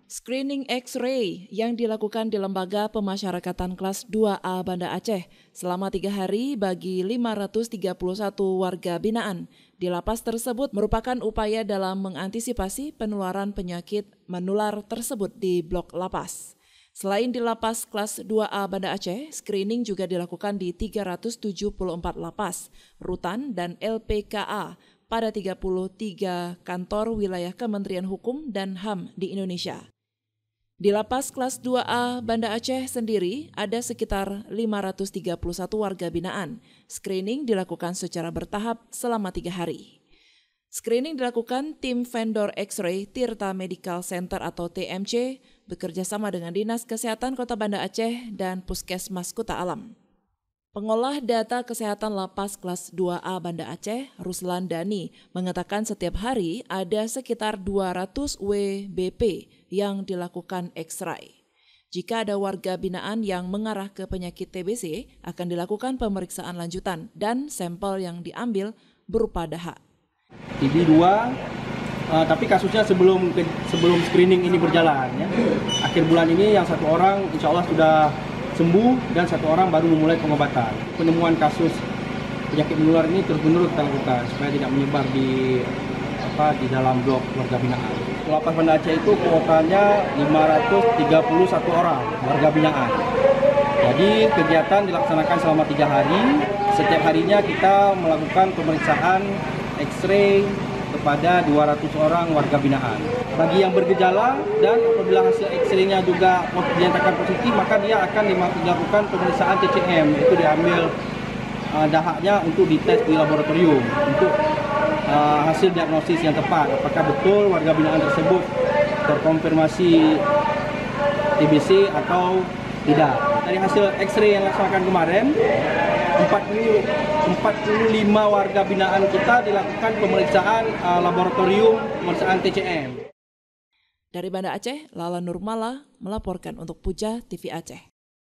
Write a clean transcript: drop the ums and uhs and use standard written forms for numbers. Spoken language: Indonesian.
Screening X-ray yang dilakukan di Lembaga Pemasyarakatan Kelas 2A Banda Aceh selama 3 hari bagi 531 warga binaan di lapas tersebut merupakan upaya dalam mengantisipasi penularan penyakit menular tersebut di blok lapas. Selain di lapas kelas 2A Banda Aceh, screening juga dilakukan di 374 lapas, rutan dan LPKA pada 33 kantor wilayah Kementerian Hukum dan HAM di Indonesia. Di lapas kelas 2A Banda Aceh sendiri ada sekitar 531 warga binaan. Screening dilakukan secara bertahap selama 3 hari. Screening dilakukan tim vendor X-ray Tirta Medical Center atau TMC bekerjasama dengan Dinas Kesehatan Kota Banda Aceh dan Puskesmas Kuta Alam. Pengolah data kesehatan lapas kelas 2A Banda Aceh, Ruslan Dani, mengatakan setiap hari ada sekitar 200 WBP yang dilakukan X-ray. Jika ada warga binaan yang mengarah ke penyakit TBC, akan dilakukan pemeriksaan lanjutan dan sampel yang diambil berupa dahak. TB2, tapi kasusnya sebelum screening ini berjalan. Ya. Akhir bulan ini yang 1 orang insya Allah sudah sembuh dan 1 orang baru memulai pengobatan. Penemuan kasus penyakit menular ini terus-menerus kita lakukan supaya tidak menyebar di dalam blok warga binaan. Lapas Banda Aceh itu kuotanya 531 orang warga binaan. Jadi kegiatan dilaksanakan selama 3 hari. Setiap harinya kita melakukan pemeriksaan X-ray kepada 200 orang warga binaan. Bagi yang bergejala dan apabila hasil X-ray-nya juga dinyatakan positif, maka dia akan dilakukan pemeriksaan TCM, itu diambil dahaknya untuk dites di laboratorium untuk hasil diagnosis yang tepat, apakah betul warga binaan tersebut terkonfirmasi TBC atau tidak. Dari hasil X-ray yang dilaksanakan kemarin, 45 warga binaan kita dilakukan pemeriksaan laboratorium pemeriksaan TCM. Dari Banda Aceh, Lala Nurmala melaporkan untuk Puja TV Aceh.